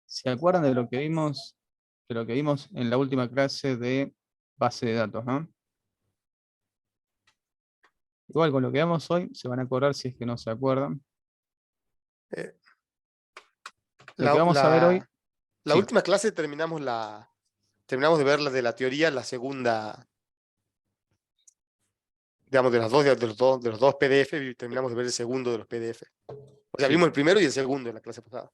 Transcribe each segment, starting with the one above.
¿Se acuerdan de lo que vimos en la última clase de base de datos, ¿no? Igual con lo que vamos hoy, se van a acordar si es que no se acuerdan. Eh, Lo La, que vamos a ver hoy, la- la sí, última clase terminamos de ver la de la teoría, la segunda, digamos, de los dos PDF, y terminamos de ver el segundo de los PDF. O sea, sí. vimos el primero y el segundo en la clase pasada.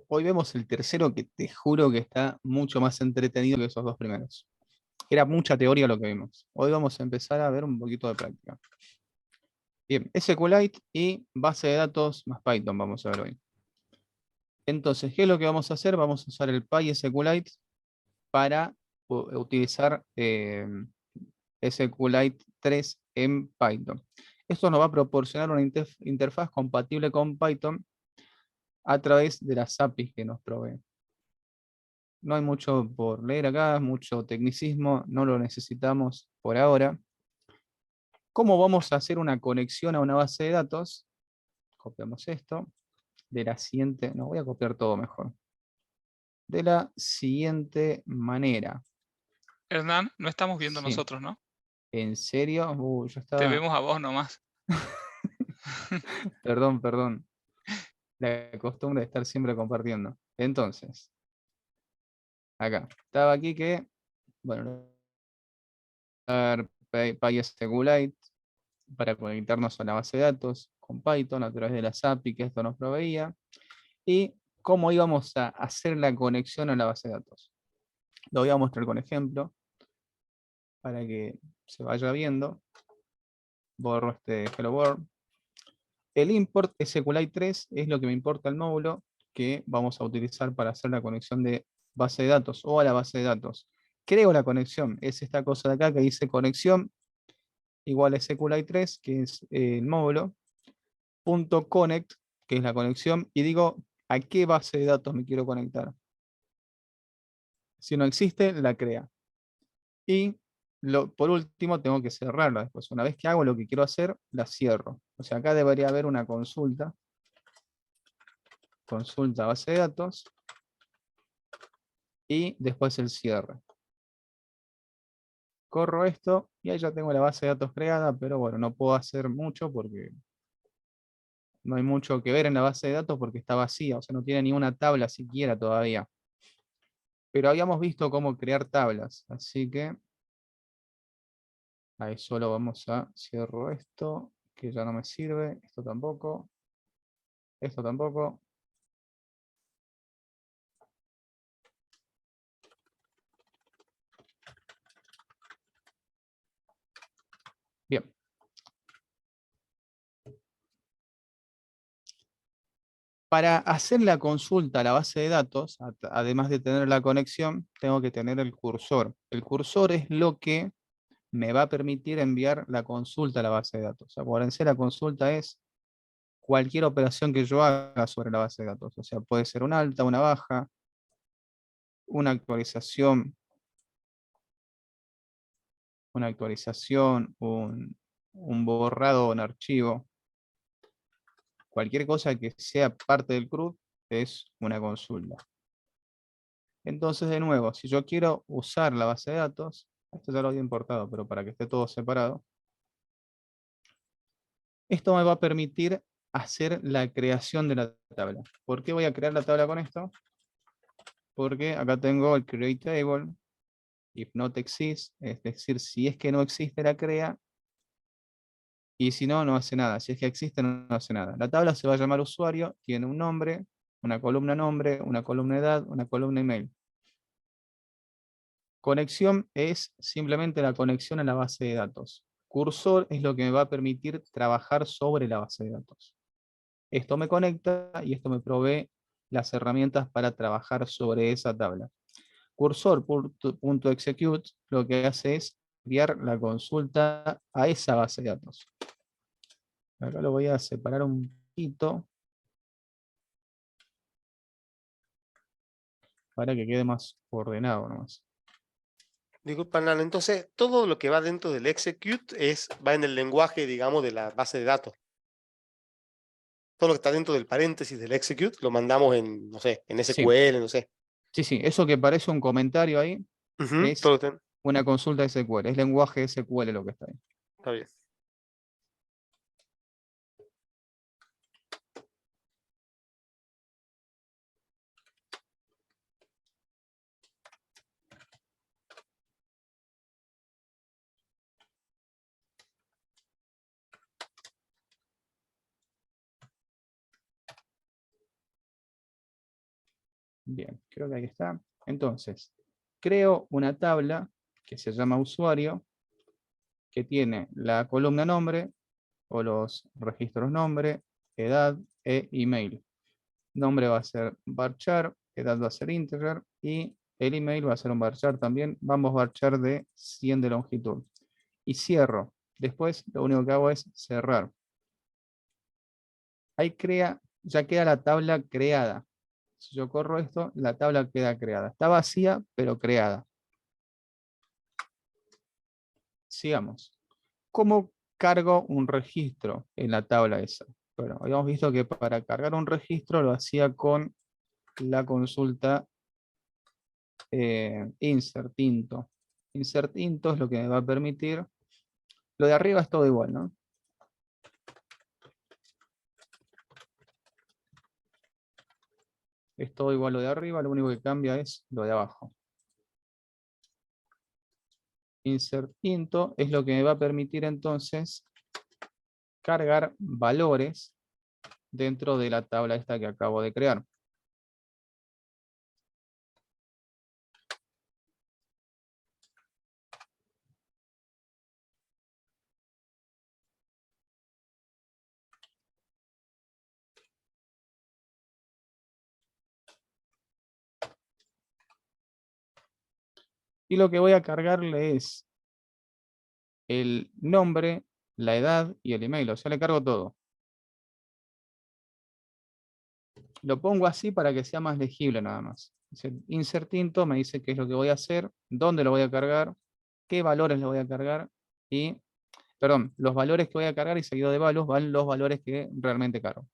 Hoy vemos el tercero que te juro que está mucho más entretenido que esos dos primeros. Era mucha teoría lo que vimos. Hoy vamos a empezar a ver un poquito de práctica. Bien, SQLite y base de datos más Python vamos a ver hoy. Entonces, ¿qué es lo que vamos a hacer? Vamos a usar el PySQLite para utilizar SQLite 3 en Python. Esto nos va a proporcionar una interfaz compatible con Python a través de las APIs que nos provee. No hay mucho por leer acá, mucho tecnicismo, no lo necesitamos por ahora. ¿Cómo vamos a hacer una conexión a una base de datos? Copiamos esto de la siguiente, no voy a copiar todo mejor. De la siguiente manera. Hernán, no estamos viendo Sí, nosotros, ¿no? ¿en serio? Yo Te estaba... vemos a vos nomás. Perdón. La costumbre de estar siempre compartiendo. Entonces, acá. Estaba aquí que, bueno, PySQLite para conectarnos a la base de datos con Python a través de las API que esto nos proveía. Y cómo íbamos a hacer la conexión a la base de datos. Lo voy a mostrar con ejemplo para que se vaya viendo. Borro este Hello World. El import SQLite 3 es lo que me importa el módulo que vamos a utilizar para hacer la conexión de base de datos o a la base de datos. Creo la conexión, es esta cosa de acá que dice conexión igual a SQLite 3, que es el módulo, punto connect, que es la conexión, y digo a qué base de datos me quiero conectar. Si no existe, la crea. Y por último, tengo que cerrarla después. Una vez que hago lo que quiero hacer, la cierro. O sea, acá debería haber una consulta base de datos, y después el cierre. Corro esto y ahí ya tengo la base de datos creada, pero bueno, no puedo hacer mucho porque no hay mucho que ver en la base de datos porque está vacía, o sea, no tiene ni una tabla siquiera todavía. Pero habíamos visto cómo crear tablas, así que ahí solo vamos a cierro esto, que ya no me sirve, esto tampoco, esto tampoco. Bien. Para hacer la consulta a la base de datos, además de tener la conexión, tengo que tener el cursor. El cursor es lo que me va a permitir enviar la consulta a la base de datos. Acuérdense, la consulta es cualquier operación que yo haga sobre la base de datos. O sea, puede ser una alta, una baja, una actualización, un borrado, un archivo. Cualquier cosa que sea parte del CRUD es una consulta. Entonces, de nuevo, si yo quiero usar la base de datos, esto ya lo había importado, pero para que esté todo separado, esto me va a permitir hacer la creación de la tabla. ¿Por qué voy a crear la tabla con esto? Porque acá tengo el create table, if not exists, es decir, si es que no existe la crea, y si no, no hace nada. Si es que existe, no hace nada. La tabla se va a llamar usuario, tiene un nombre, una columna edad, una columna email. Conexión es simplemente la conexión a la base de datos. Cursor es lo que me va a permitir trabajar sobre la base de datos. Esto me conecta y esto me provee las herramientas para trabajar sobre esa tabla. Cursor.execute lo que hace es enviar la consulta a esa base de datos. Acá lo voy a separar un poquito para que quede más ordenado nomás. Disculpa, Hernán, entonces todo lo que va dentro del execute va en el lenguaje, digamos, de la base de datos. todo lo que está dentro del paréntesis del execute lo mandamos en, no sé, en Sí. SQL, no sé. Sí, eso que parece un comentario ahí Ujú, es todo lo que está- una consulta SQL, es lenguaje SQL lo que está ahí. está bien. Bien, creo que ahí está. Entonces, creo una tabla que se llama usuario, que tiene la columna nombre o los registros nombre, edad e email. Nombre va a ser varchar, edad va a ser integer y el email va a ser un varchar también. Vamos varchar de 100 de longitud. Y cierro. Después lo único que hago es cerrar. Ahí ya queda la tabla creada. Si yo corro esto, la tabla queda creada. Está vacía, pero creada. Sigamos. ¿Cómo cargo un registro en la tabla esa? Bueno, habíamos visto que para cargar un registro lo hacía con la consulta insert into. Insert into es lo que me va a permitir. Lo de arriba es todo igual, ¿no? Es todo igual lo de arriba, lo único que cambia es lo de abajo. Insert into es lo que me va a permitir entonces cargar valores dentro de la tabla esta que acabo de crear. Y lo que voy a cargarle es el nombre, la edad y el email. O sea, le cargo todo. Lo pongo así para que sea más legible nada más. Insert into me dice qué es lo que voy a hacer, dónde lo voy a cargar, qué valores le voy a cargar y, perdón, los valores que voy a cargar y seguido de values van los valores que realmente cargo.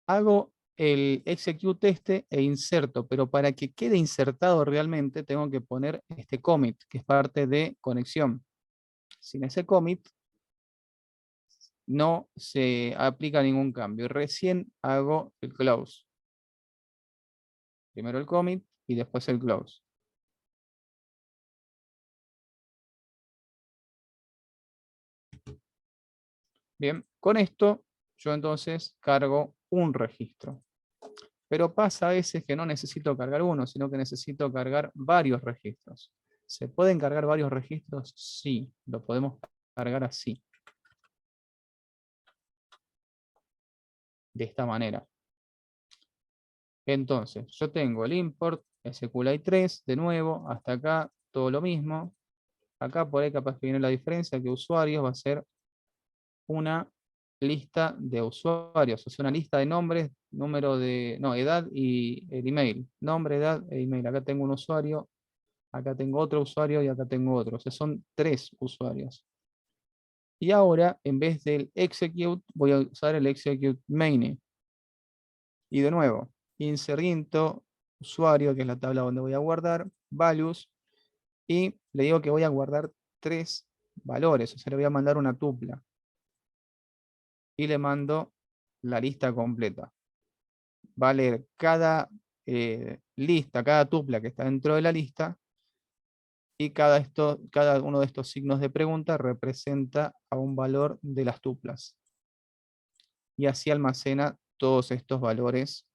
Hago el execute e inserto, pero para que quede insertado realmente tengo que poner este commit, que es parte de conexión. Sin ese commit no se aplica ningún cambio. Y recién hago el close. Primero el commit y después el close. Bien, con esto yo entonces cargo un registro. Pero pasa a veces que no necesito cargar uno, sino que necesito cargar varios registros. ¿Se pueden cargar varios registros? Sí, lo podemos cargar así. De esta manera. Entonces, yo tengo el import SQLi3, de nuevo, hasta acá, todo lo mismo. Acá por ahí capaz que viene la diferencia, que usuarios va a ser una lista de usuarios, o sea, una lista de nombres, número de, no, edad y el email. Nombre, edad e email. Acá tengo un usuario, acá tengo otro usuario y acá tengo otro. O sea, son 3 usuarios. Y ahora, en vez del execute, voy a usar el execute main. Y de nuevo, insert into, usuario, que es la tabla donde voy a guardar, values, y le digo que voy a guardar 3 valores, o sea, le voy a mandar una tupla. Y le mando la lista completa. Va a leer cada lista, cada tupla que está dentro de la lista, y cada uno de estos signos de pregunta representa a un valor de las tuplas. Y así almacena todos estos valores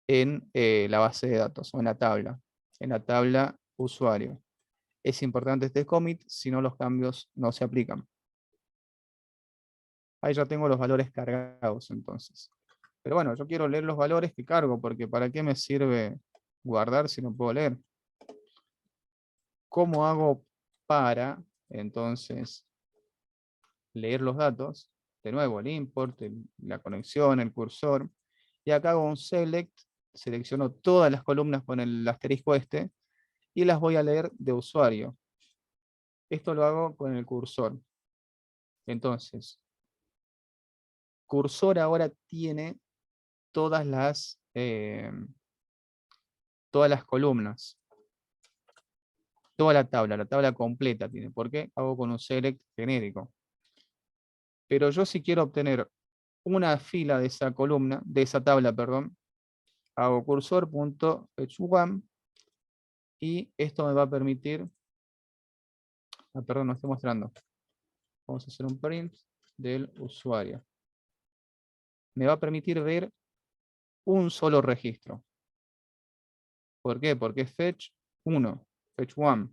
en la base de datos o en la tabla usuario. Es importante este commit, si no los cambios no se aplican. Ahí ya tengo los valores cargados entonces. Pero bueno, yo quiero leer los valores que cargo, porque ¿para qué me sirve guardar si no puedo leer? ¿Cómo hago para entonces leer los datos? De nuevo, el import, la conexión, el cursor. Y acá hago un select, selecciono todas las columnas con el asterisco este, y las voy a leer de usuario. Esto lo hago con el cursor. Entonces, cursor ahora tiene todas las columnas, toda la tabla completa tiene. ¿Por qué? Hago con un select genérico. Pero yo si quiero obtener una fila de esa columna, de esa tabla, perdón, hago cursor.fetch1 y esto me va a permitir, perdón, no estoy mostrando. Vamos a hacer un print del usuario. Me va a permitir ver un solo registro. ¿Por qué? Porque es fetch 1, fetch 1.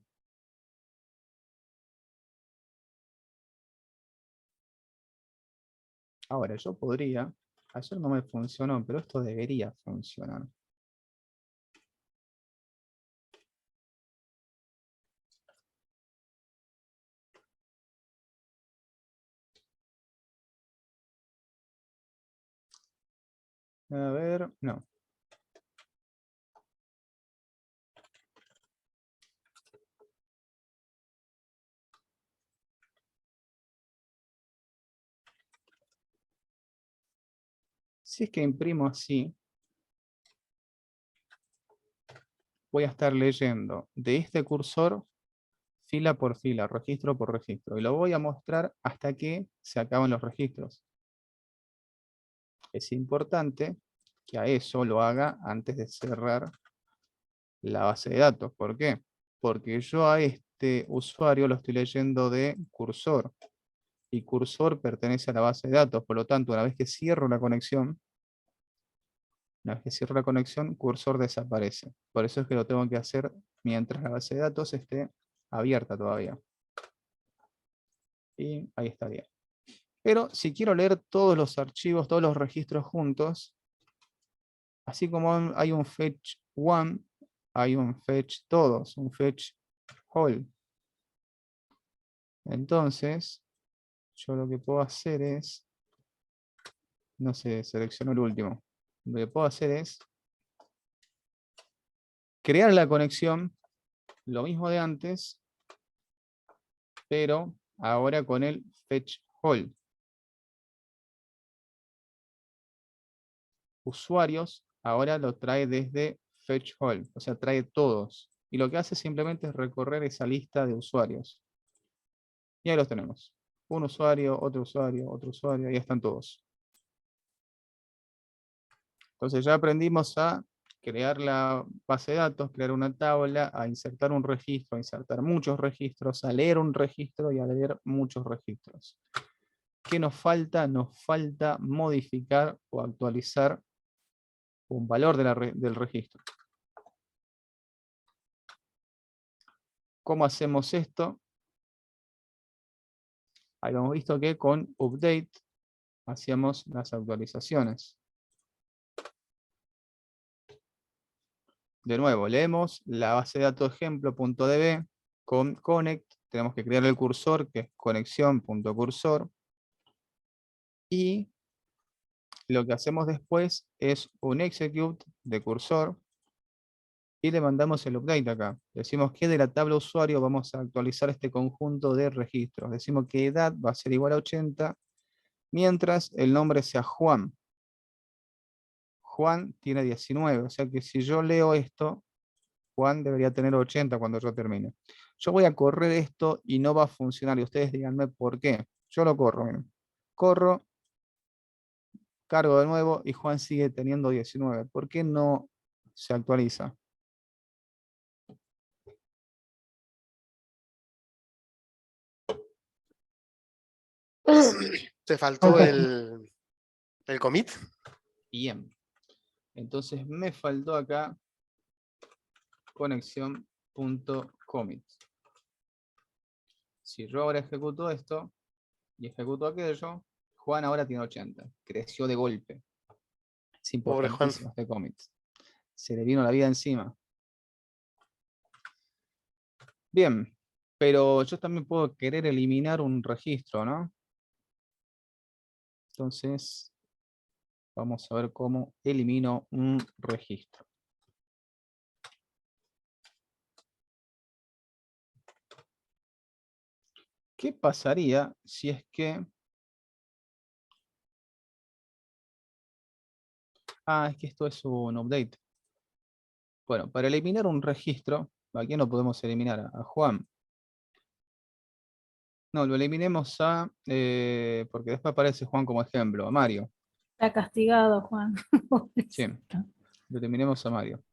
Ahora, yo podría, ayer no me funcionó, pero esto debería funcionar. A ver, no. Si es que imprimo así, voy a estar leyendo de este cursor fila por fila, registro por registro. Y lo voy a mostrar hasta que se acaben los registros. Es importante que a eso lo haga antes de cerrar la base de datos. ¿Por qué? Porque yo a este usuario lo estoy leyendo de cursor. Y cursor pertenece a la base de datos. Por lo tanto, una vez que cierro la conexión, cursor desaparece. Por eso es que lo tengo que hacer mientras la base de datos esté abierta todavía. Y ahí estaría. Pero si quiero leer todos los archivos, todos los registros juntos, así como hay un fetch one, hay un fetch todos, un fetch all. Entonces, yo lo que puedo hacer es, no sé, selecciono el último. Lo que puedo hacer es crear la conexión, lo mismo de antes, pero ahora con el fetch all. Usuarios, ahora lo trae desde fetch all, o sea, trae todos. Y lo que hace simplemente es recorrer esa lista de usuarios. Y ahí los tenemos. Un usuario, otro usuario, ahí están todos. Entonces ya aprendimos a crear la base de datos, crear una tabla, a insertar un registro, a insertar muchos registros, a leer un registro y a leer muchos registros. ¿Qué nos falta? Nos falta modificar o actualizar un valor del registro. ¿Cómo hacemos esto? Habíamos visto que con update hacíamos las actualizaciones. De nuevo, leemos la base de datos ejemplo.db con connect. Tenemos que crear el cursor, que es conexión.cursor. Y lo que hacemos después es un execute de cursor y le mandamos el update acá. Decimos que de la tabla usuario vamos a actualizar este conjunto de registros. Decimos que edad va a ser igual a 80, mientras el nombre sea Juan. Juan tiene 19, o sea que si yo leo esto, Juan debería tener 80 cuando yo termine. Yo voy a correr esto y no va a funcionar. Y ustedes díganme por qué. Yo lo corro, miren. Corro, cargo de nuevo y Juan sigue teniendo 19. ¿Por qué no se actualiza? Te faltó el commit. Bien. Entonces me faltó acá conexión.commit. Si yo ahora ejecuto esto y ejecuto aquello, Juan ahora tiene 80. Creció de golpe. Es Pobre Juan. importantísimo este commit. Se le vino la vida encima. Bien, pero yo también puedo querer eliminar un registro, ¿no? Entonces, vamos a ver cómo elimino un registro. ¿Qué pasaría si es que Ah, es que esto es un update. Bueno, para eliminar un registro, ¿a quién lo podemos eliminar? A Juan. No, lo eliminemos porque después aparece Juan como ejemplo, a Mario. Está castigado, Juan. Sí, lo eliminemos a Mario.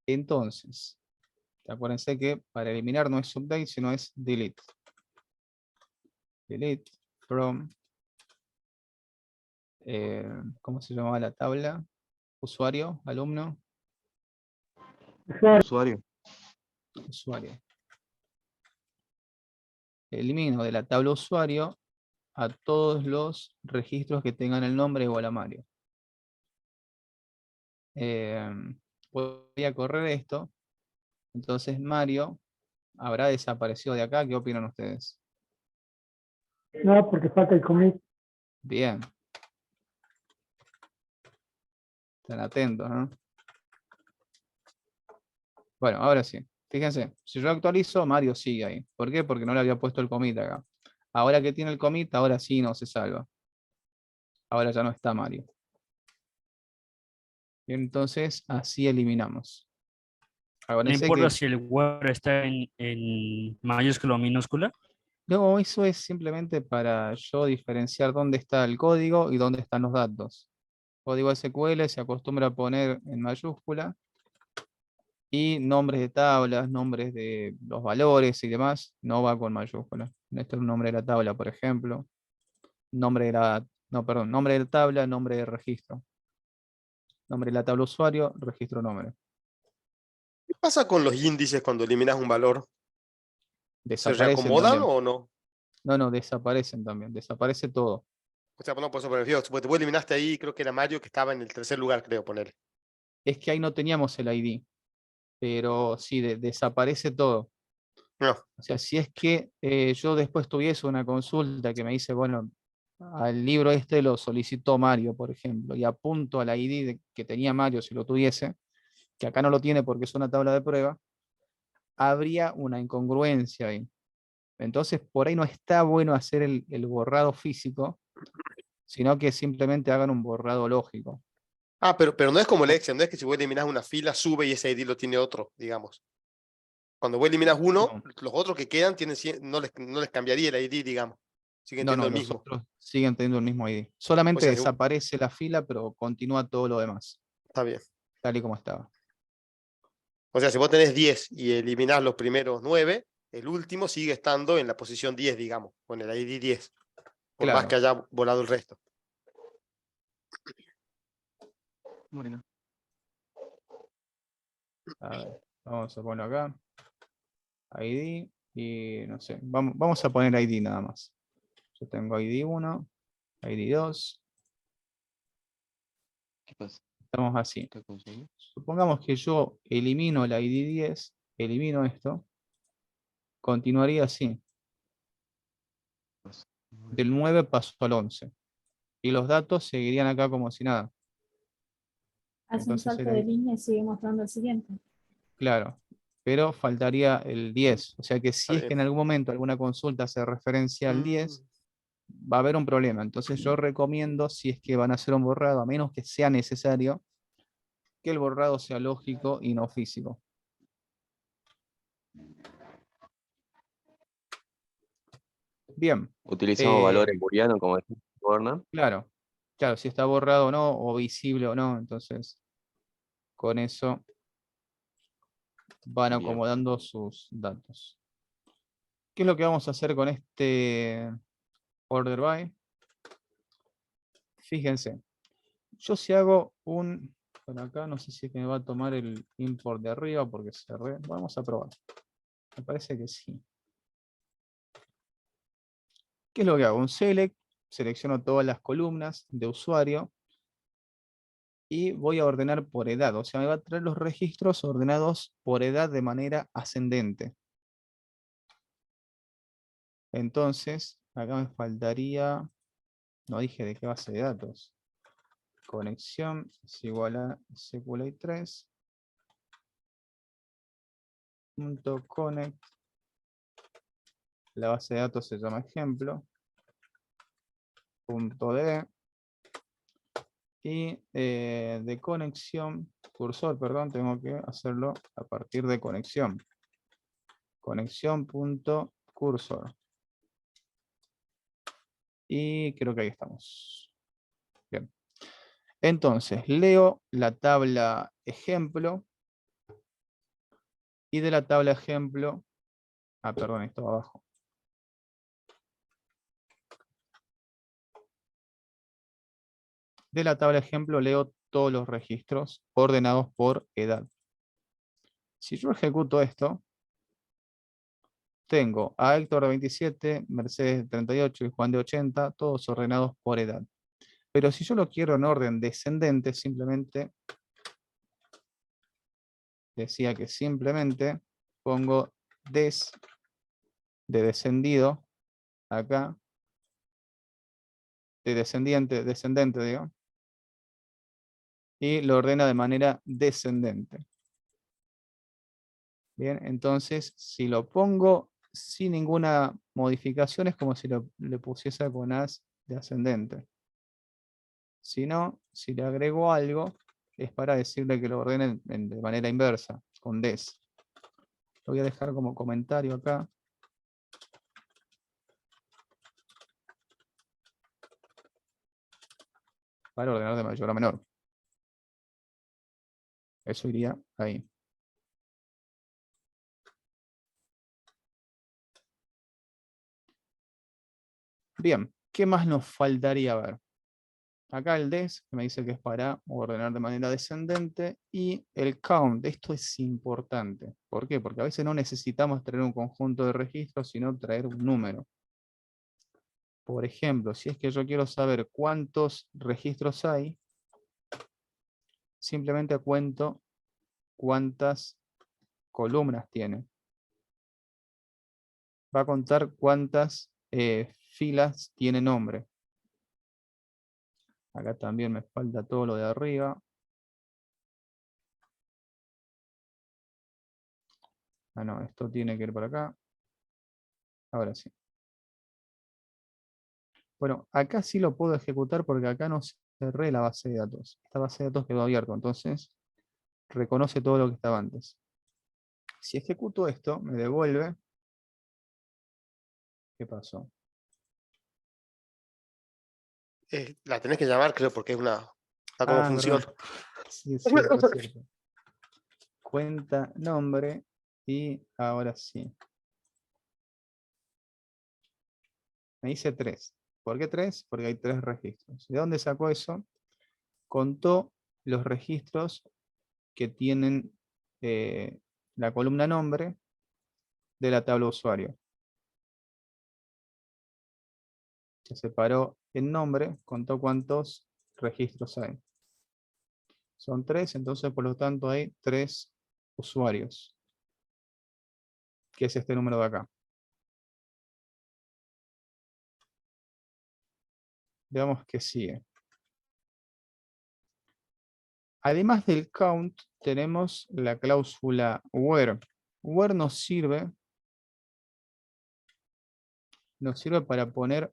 Entonces, acuérdense que para eliminar no es update, sino es delete. Delete from, ¿cómo se llamaba la tabla? Usuario, alumno, Usuario. usuario. Elimino de la tabla usuario a todos los registros que tengan el nombre igual a Mario. Voy a correr esto. Entonces Mario habrá desaparecido de acá. ¿Qué opinan ustedes? No, porque falta el commit. Bien. Están atentos, ¿no? Bueno, ahora sí. Fíjense, si yo actualizo, Mario sigue ahí. ¿Por qué? Porque no le había puesto el commit acá. Ahora que tiene el commit, ahora sí no se salva. Ahora ya no está Mario. Y entonces así eliminamos. No Acuérdense importa que si el word está en mayúscula o minúscula. no, eso es simplemente para yo diferenciar dónde está el código y dónde están los datos. Código SQL se acostumbra a poner en mayúscula y nombres de tablas, nombres de los valores y demás, no va con mayúscula. Este es el nombre de la tabla, por ejemplo. Nombre de la, no, perdón, nombre de la tabla, nombre de registro. Nombre de la tabla usuario, registro nombre. ¿Qué pasa con los índices cuando eliminas un valor? ¿Se Desaparecen reacomodan también. o no? No, desaparecen también. Desaparece todo. O sea, no, por eso me refiero, porque vos eliminaste ahí, creo que era Mario que estaba en el tercer lugar, creo, poner. Es que ahí no teníamos el ID, pero sí, desaparece todo. No, O sea, si es que yo después tuviese una consulta que me dice, bueno, al libro este lo solicitó Mario, por ejemplo, y apunto al ID que tenía Mario si lo tuviese, que acá no lo tiene porque es una tabla de prueba, habría una incongruencia ahí. Entonces, por ahí no está bueno hacer el borrado físico, sino que simplemente hagan un borrado lógico. ah, pero no es como el Excel, no es que si vos eliminas una fila, sube y ese ID lo tiene otro, digamos. Cuando vos eliminas uno, No, los otros que quedan no les cambiaría el ID, digamos. Siguen teniendo el los mismo. otros siguen teniendo el mismo ID. O Solamente sea, desaparece la fila, pero continúa todo lo demás, está bien. tal y como estaba. O sea, si vos tenés 10 y eliminás los primeros 9, el último sigue estando en la posición 10, digamos, con el ID 10, por más que Claro. haya volado el resto. Bueno. A ver, vamos a ponerlo acá. ID y no sé, vamos a poner ID nada más. Yo tengo ID 1, ID 2, ¿Qué pasa? estamos así. ¿Qué conseguí? Supongamos que yo elimino el ID 10, elimino esto, continuaría así. Del 9 paso al 11. Y los datos seguirían acá como si nada. Hace un Entonces salto de línea y sigue mostrando el siguiente. claro, pero faltaría el 10. O sea que Está si es que bien. en algún momento alguna consulta hace referencia al 10, va a haber un problema. Entonces yo recomiendo, si es que van a hacer un borrado, a menos que sea necesario, que el borrado sea lógico y no físico. Bien, Utilizamos valores booleanos como decía Gordon. claro, si está borrado o no, o visible o no, entonces con eso van Bien. acomodando sus datos. ¿Qué es lo que vamos a hacer con este order by? Fíjense, yo si hago un, por acá no sé si es que me va a tomar el import de arriba porque cerré, vamos a probar. Me parece que sí. ¿Qué es lo que hago? Un select, selecciono todas las columnas de usuario y voy a ordenar por edad. O sea, me va a traer los registros ordenados por edad de manera ascendente. Entonces, acá me faltaría, no dije de qué base de datos. Conexión es igual a SQLite3. .connect. La base de datos se llama ejemplo. .d. Y de conexión, cursor, perdón, tengo que hacerlo a partir de conexión. Conexión.cursor. Y creo que ahí estamos. Bien. Entonces, leo la tabla ejemplo. Y de la tabla ejemplo, perdón, esto abajo. De la tabla ejemplo leo todos los registros ordenados por edad. Si yo ejecuto esto, tengo a Héctor de 27, Mercedes de 38 y Juan de 80, todos ordenados por edad. Pero si yo lo quiero en orden descendente, simplemente decía que simplemente pongo des de descendido acá, de descendente, digo, y lo ordena de manera descendente. Bien, entonces si lo pongo sin ninguna modificación es como si le pusiese con as de ascendente. Si no, si le agrego algo, es para decirle que lo ordene de manera inversa, con des. Lo voy a dejar como comentario acá. Para ordenar de mayor a menor. Eso iría ahí. Bien, ¿qué más nos faltaría ver? Acá el des, que me dice que es para ordenar de manera descendente, y el count. Esto es importante. ¿Por qué? Porque a veces no necesitamos traer un conjunto de registros, sino traer un número. Por ejemplo, si es que yo quiero saber cuántos registros hay, simplemente cuento cuántas columnas tiene. Va a contar cuántas filas tiene nombre. Acá también me falta todo lo de arriba. No, esto tiene que ir por acá. Ahora sí. Bueno, acá sí lo puedo ejecutar porque acá no cerré la base de datos. Esta base de datos quedó abierta, entonces reconoce todo lo que estaba antes. Si ejecuto esto, me devuelve. ¿Qué pasó? La tenés que llamar, creo, porque es una como función. Perdón. Sí, es cierto, es cierto. Cuenta nombre y ahora sí. Me dice 3. ¿Por qué 3? Porque hay 3 registros. ¿De dónde sacó eso? Contó los registros que tienen la columna nombre de la tabla usuario. Se separó en nombre, contó cuántos registros hay. Son 3, entonces por lo tanto hay 3 usuarios. Que es este número de acá. Veamos qué sigue. Además del count, tenemos la cláusula where. Where nos sirve para poner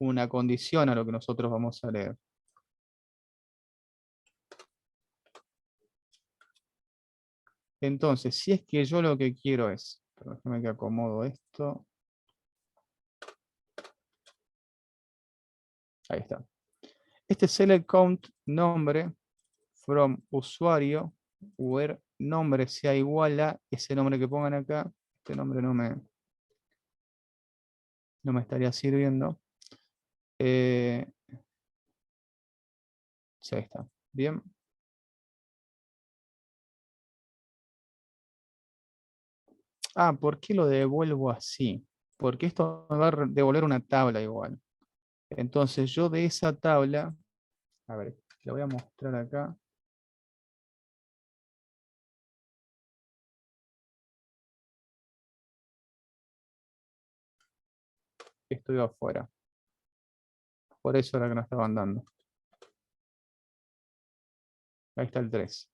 una condición a lo que nosotros vamos a leer. Entonces, si es que yo lo que quiero es, déjame que acomodo esto. Ahí está. Este select count nombre from usuario where nombre sea igual a ese nombre que pongan acá. Este nombre no me estaría sirviendo. Sí, ahí está. Bien. ¿Por qué lo devuelvo así? Porque esto me va a devolver una tabla igual. Entonces yo de esa tabla, a ver, la voy a mostrar acá. Estoy afuera. Por eso era que no estaban dando. Ahí está el 3.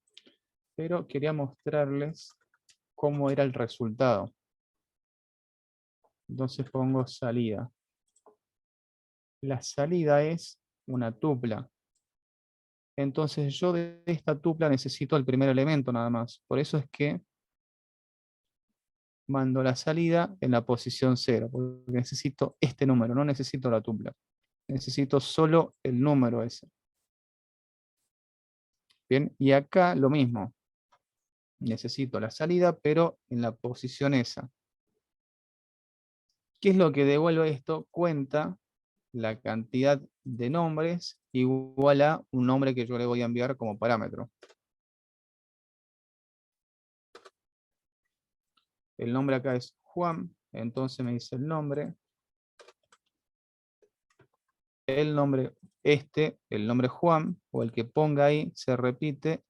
Pero quería mostrarles cómo era el resultado. Entonces pongo salida. La salida es una tupla. Entonces yo de esta tupla necesito el primer elemento nada más. Por eso es que mando la salida en la posición 0, porque necesito este número, no necesito la tupla. Necesito solo el número ese. Bien, y acá lo mismo. Necesito la salida, pero en la posición esa. ¿Qué es lo que devuelve esto? Cuenta la cantidad de nombres igual a un nombre que yo le voy a enviar como parámetro. El nombre acá es Juan, entonces me dice el nombre el nombre Juan, o el que ponga ahí, se repite,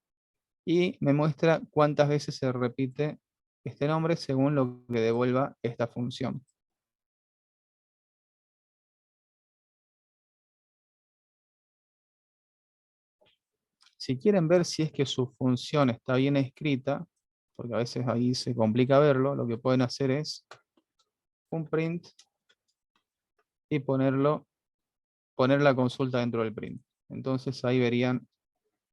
y me muestra cuántas veces se repite este nombre según lo que devuelva esta función. Si quieren ver si es que su función está bien escrita, porque a veces ahí se complica verlo, lo que pueden hacer es un print y poner la consulta dentro del print. Entonces ahí verían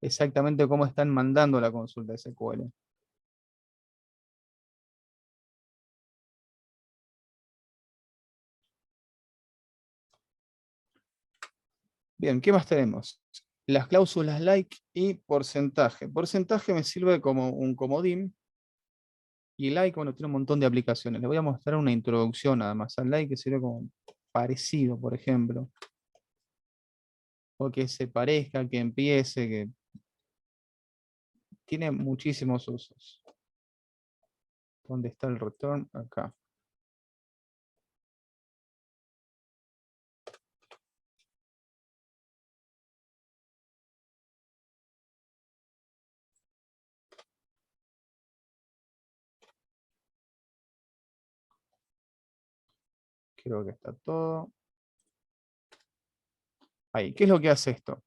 exactamente cómo están mandando la consulta SQL. Bien, ¿qué más tenemos? Las cláusulas like y porcentaje. Porcentaje me sirve como un comodín. Y like, bueno, tiene un montón de aplicaciones. Les voy a mostrar una introducción nada más al like, que sirve como parecido, por ejemplo. O que se parezca, que empiece, que tiene muchísimos usos. ¿Dónde está el return? Acá. Creo que está todo. Ahí, ¿qué es lo que hace esto?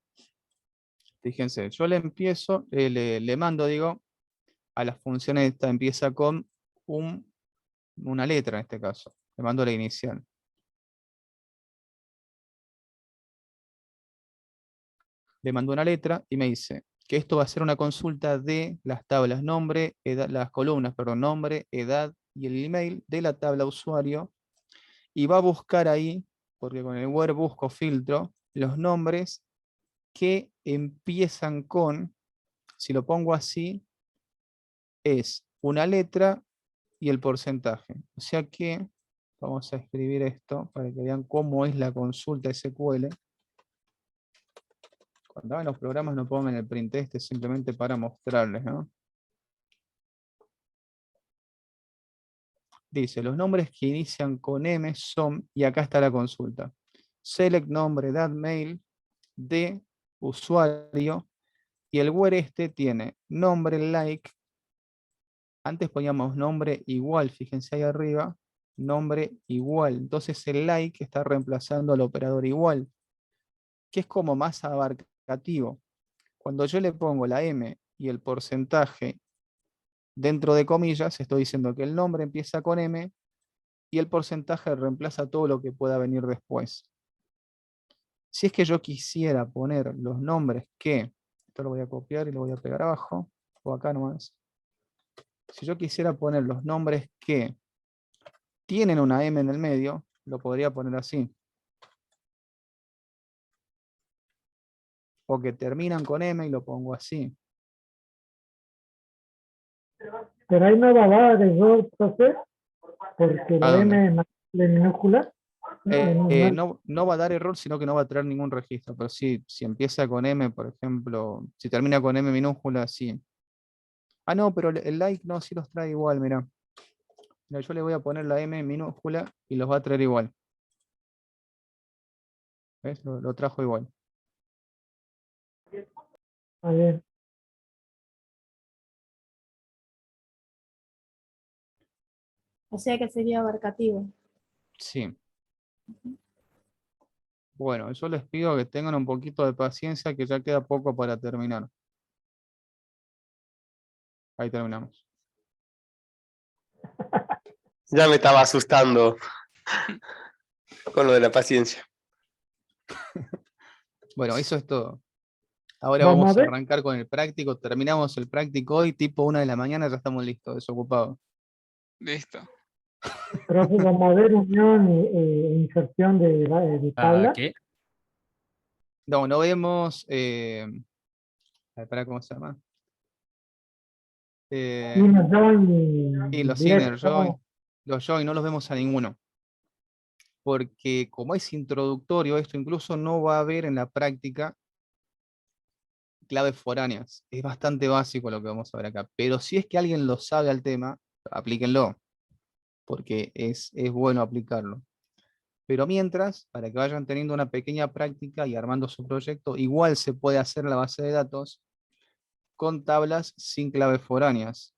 Fíjense, yo le mando, digo, a la función esta, empieza con una letra en este caso. Le mando la inicial. Le mando una letra y me dice que esto va a ser una consulta de las tablas nombre, edad, las columnas, perdón, nombre, edad y el email de la tabla usuario, y va a buscar ahí, porque con el where busco filtro, los nombres que empiezan con, si lo pongo así, es una letra y el porcentaje. O sea que, vamos a escribir esto para que vean cómo es la consulta SQL. Cuando hagan los programas no pongan el print simplemente para mostrarles, ¿no? Dice, los nombres que inician con M son, y acá está la consulta, select nombre, edad, mail, de usuario, y el where tiene nombre, like, antes poníamos nombre igual, fíjense ahí arriba, nombre igual, entonces el like está reemplazando al operador igual, que es como más abarcativo. Cuando yo le pongo la M y el porcentaje dentro de comillas, estoy diciendo que el nombre empieza con M y el porcentaje reemplaza todo lo que pueda venir después. Si es que yo quisiera poner los nombres que, esto lo voy a copiar y lo voy a pegar abajo, o acá nomás. Si yo quisiera poner los nombres que tienen una M en el medio, lo podría poner así. O que terminan con M y lo pongo así. Pero ahí no va a dar error, profe, porque ¿A la dónde? M de minúscula. No va a dar error, sino que no va a traer ningún registro. Pero sí, si empieza con M, por ejemplo, si termina con M minúscula, sí. Ah, no, pero el like no, sí los trae igual, mirá. Mira, yo le voy a poner la M minúscula y los va a traer igual. ¿Ves? Lo trajo igual. A ver, O sea que sería abarcativo. Sí. Bueno, yo les pido que tengan un poquito de paciencia, que ya queda poco para terminar. Ahí terminamos. Ya me estaba asustando con lo de la paciencia. Bueno, eso es todo. Ahora Vamos vamos a a ver. arrancar con el práctico. Terminamos el práctico hoy, tipo 1 de la mañana, ya estamos listos, desocupados. Listo. Profe, vamos a ver unión e inserción de tabla. ¿Qué? No, no vemos. Espera, ¿cómo se llama? Inner join Y los inner directo. join. Los join no los vemos a ninguno. Porque como es introductorio, esto incluso no va a haber en la práctica claves foráneas. Es bastante básico lo que vamos a ver acá. Pero si es que alguien lo sabe al tema, aplíquenlo. Porque es bueno aplicarlo. Pero mientras, para que vayan teniendo una pequeña práctica y armando su proyecto, igual se puede hacer la base de datos con tablas sin claves foráneas.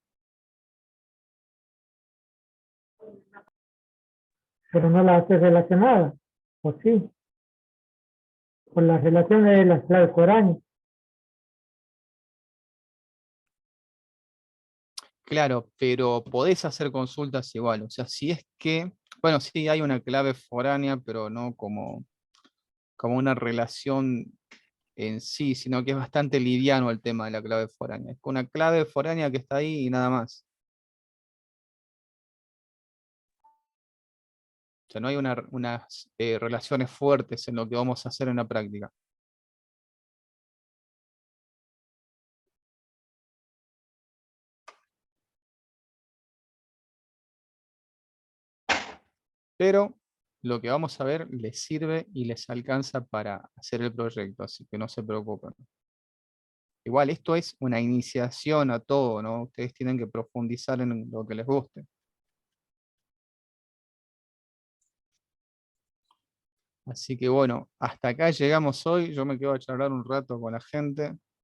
Pero no la hace relacionada, ¿o sí? Con la relación de las claves foráneas. Claro, pero podés hacer consultas igual. O sea, si es que, bueno, sí hay una clave foránea, pero no como una relación en sí, sino que es bastante liviano el tema de la clave foránea. Es una clave foránea que está ahí y nada más. O sea, no hay unas relaciones fuertes en lo que vamos a hacer en la práctica. Pero lo que vamos a ver les sirve y les alcanza para hacer el proyecto, así que no se preocupen. Igual esto es una iniciación a todo, ¿no? Ustedes tienen que profundizar en lo que les guste. Así que bueno, hasta acá llegamos hoy. Yo me quedo a charlar un rato con la gente.